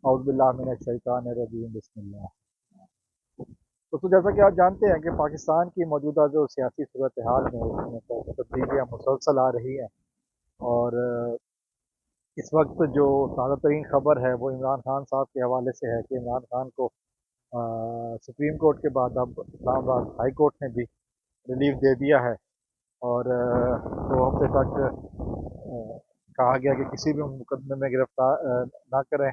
औज़ु बिल्लाहि मिनश शैतानिर रजीम बिस्मिल्लाह। तो जैसा कि आप जानते हैं कि पाकिस्तान की मौजूदा जो सियासी सूरत हाल में उसमें तो तब्दीलियाँ मुसलसल आ रही हैं और इस वक्त जो ताज़ा तरीन खबर है वो इमरान खान साहब के हवाले से है कि इमरान खान को सुप्रीम कोर्ट के बाद अब इस्लामाबाद हाई कोर्ट ने भी रिलीफ दे दिया है और 2 हफ्ते तक कहा गया कि किसी भी मुकदमे में गिरफ्तार ना करें।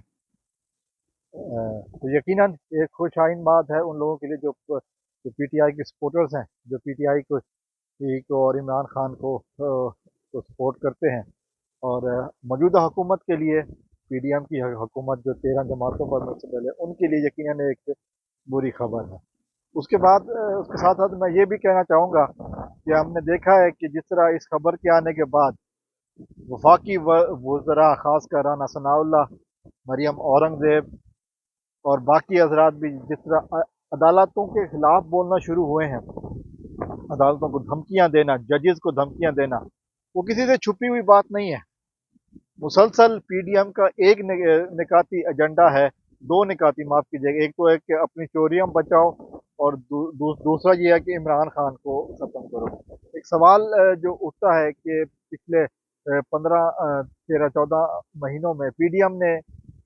तो यकीनन एक खुशआइन बात है उन लोगों के लिए जो पीटीआई के सपोर्टर्स हैं, जो पीटीआई को और इमरान खान को सपोर्ट करते हैं और मौजूदा हुकूमत के लिए पीडीएम की हुकूमत जो 13 जमातों पर मुश्तमिल है उनके लिए यकीनन एक बुरी खबर है। उसके बाद उसके साथ साथ मैं ये भी कहना चाहूँगा कि हमने देखा है कि जिस तरह इस खबर के आने के बाद वफाकी वज़रा ख़ासकर राना सनाउल्लाह, मरियम औरंगज़ेब और बाकी हजरात भी जिस तरह अदालतों के खिलाफ बोलना शुरू हुए हैं, अदालतों को धमकियां देना, जजेस को धमकियां देना, वो किसी से छुपी हुई बात नहीं है। मुसलसल पीडीएम का एक निकाती एजेंडा है, दो निकाती, माफ कीजिएगा, एक तो है कि अपनी चोरियां बचाओ और दूसरा ये है कि इमरान खान को ख़त्म करो। एक सवाल जो उठता है कि पिछले 15, 13, 14 महीनों में पीडीएम ने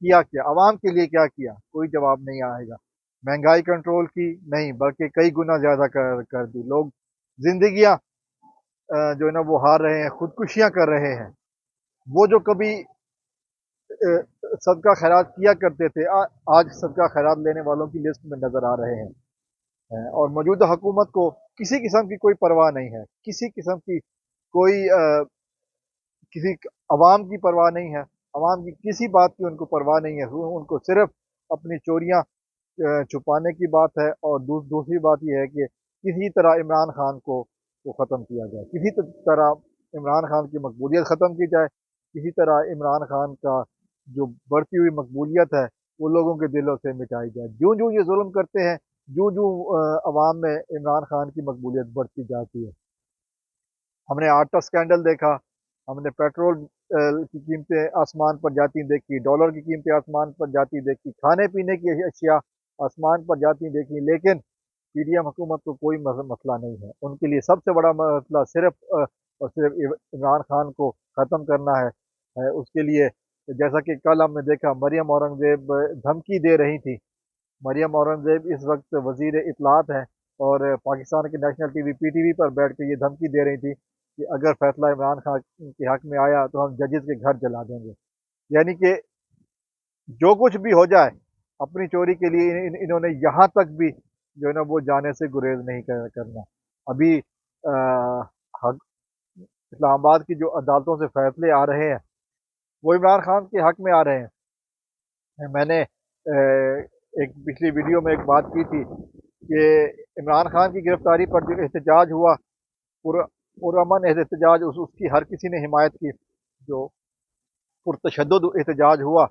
किया क्या, आवाम के लिए क्या किया, कोई जवाब नहीं आएगा। महंगाई कंट्रोल की नहीं, बल्कि कई गुना ज़्यादा कर दी। लोग जिंदगियां जो है ना वो हार रहे हैं, खुदकुशियां कर रहे हैं। वो जो कभी सदका खैरात किया करते थे, आज सदका खैरात लेने वालों की लिस्ट में नजर आ रहे हैं। और मौजूदा हुकूमत को किसी किस्म की कोई परवाह नहीं है, किसी किस्म की कोई किसी अवाम की परवाह नहीं है, अवाम की किसी बात की उनको परवाह नहीं है। उनको सिर्फ अपनी चोरियां छुपाने की बात है और दूसरी बात यह है कि किसी तरह इमरान खान को ख़त्म किया जाए, किसी तरह इमरान खान की मकबूलियत ख़त्म की जाए, किसी तरह इमरान खान का जो बढ़ती हुई मकबूलियत है वो लोगों के दिलों से मिटाई जाए। जो जो ये जुल्म करते हैं, जो जो अवाम में इमरान खान की मकबूलियत बढ़ती जाती है। हमने आटा स्कैंडल देखा, हमने पेट्रोल की कीमतें आसमान पर जाती देखी, डॉलर की कीमतें आसमान पर जाती देखी, खाने पीने की अशिया आसमान पर जाती देखी, लेकिन पीडीएम हुकूमत को कोई मसला नहीं है। उनके लिए सबसे बड़ा मसला सिर्फ और सिर्फ इमरान खान को ख़त्म करना है। उसके लिए जैसा कि कल हमने देखा, मरियम औरंगज़ेब धमकी दे रही थी। मरियम औरंगज़ेब इस वक्त वज़ीर इत्तलात हैं और पाकिस्तान के नेशनल टीवी पीटीवी पर बैठ के ये धमकी दे रही थी कि अगर फैसला इमरान खान के हक में आया तो हम जजेस के घर जला देंगे। यानी कि जो कुछ भी हो जाए, अपनी चोरी के लिए इन्होंने यहाँ तक भी जो है ना वो जाने से गुरेज नहीं करना। अभी इस्लामाबाद की जो अदालतों से फैसले आ रहे हैं वो इमरान खान के हक में आ रहे हैं। मैंने एक पिछली वीडियो में एक बात की थी कि इमरान खान की गिरफ्तारी पर जो एहतजाज हुआ, पुरअमन एहतजाज, उसकी हर किसी ने हिमायत की। जो पुरतशद्दुद एहतजाज हुआ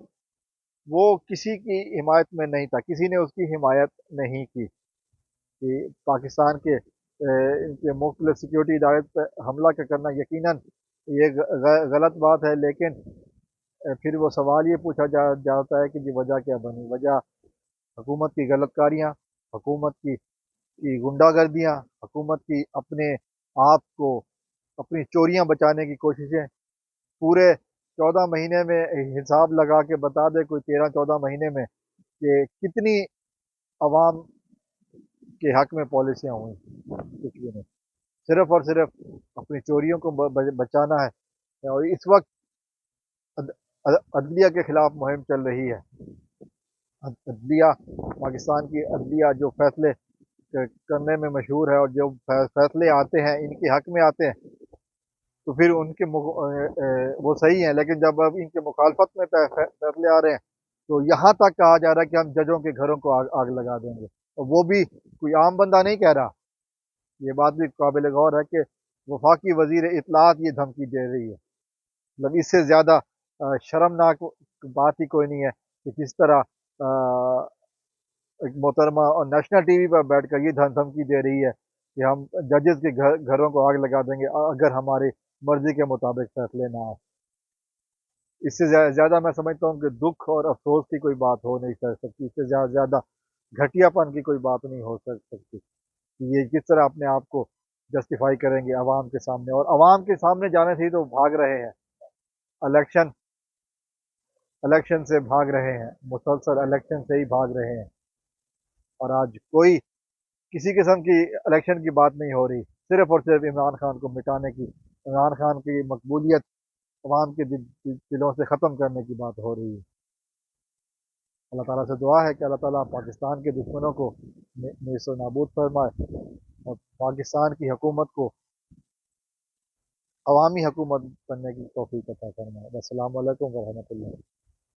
वो किसी की हिमायत में नहीं था, किसी ने उसकी हिमायत नहीं की। कि पाकिस्तान के इनके मुख्तलिफ सिक्योरिटी इदारे पर हमला करना यकीनन ये गलत बात है, लेकिन फिर वो सवाल ये पूछा जाता है कि जी वजह क्या बनी। वजह हुकूमत की गलतकारियाँ, हुकूमत की गुंडागर्दियाँ, हुकूमत की अपने आप को अपनी चोरियाँ बचाने की कोशिशें। पूरे 14 महीने में हिसाब लगा के बता दे कोई, 13-14 महीने में, कि कितनी अवाम के हक में पॉलिसियाँ हुई। कुछ भी नहीं, सिर्फ और सिर्फ अपनी चोरियों को बचाना है। और इस वक्त अदलिया के खिलाफ मुहिम चल रही है। अदलिया, पाकिस्तान की अदलिया जो फैसले करने में मशहूर है और जो फैसले आते हैं इनके हक में आते हैं तो फिर उनके वो सही हैं, लेकिन जब अब इनके मुखालफत में फैसले आ रहे हैं तो यहाँ तक कहा जा रहा है कि हम जजों के घरों को आग लगा देंगे। और वो भी कोई आम बंदा नहीं कह रहा। ये बात भी काबिल गौर है कि वफाकी वजीर इत्तलात ये धमकी दे रही है। मतलब इससे ज़्यादा शर्मनाक बात ही कोई नहीं है कि किस तरह एक मोहतरमा और नेशनल टीवी पर बैठकर ये धमकी दे रही है कि हम जजेस के घरों को आग लगा देंगे अगर हमारी मर्जी के मुताबिक फैसले ना आए। इससे ज़्यादा मैं समझता हूँ कि दुख और अफसोस की कोई बात हो नहीं सकती, इससे ज़्यादा घटियापन की कोई बात नहीं हो सकती कि ये किस तरह अपने आप को जस्टिफाई करेंगे अवाम के सामने, और अवाम के सामने जाने से ही तो भाग रहे हैं। इलेक्शन इलेक्शन से भाग रहे हैं, मुसलसल इलेक्शन से ही भाग रहे हैं। और आज कोई किसी किस्म की इलेक्शन की बात नहीं हो रही, सिर्फ और सिर्फ इमरान खान को मिटाने की, इमरान खान की मकबूलियत अवाम के दिलों से ख़त्म करने की बात हो रही है। अल्लाह ताला से दुआ है कि अल्लाह ताला पाकिस्तान के दुश्मनों को नेस्त नाबूद फरमाए और पाकिस्तान की हुकूमत को अवामी हुकूमत बनने की तौफीक अता फरमाए। अस्सलामु अलैकुम व रहमतुल्लाह।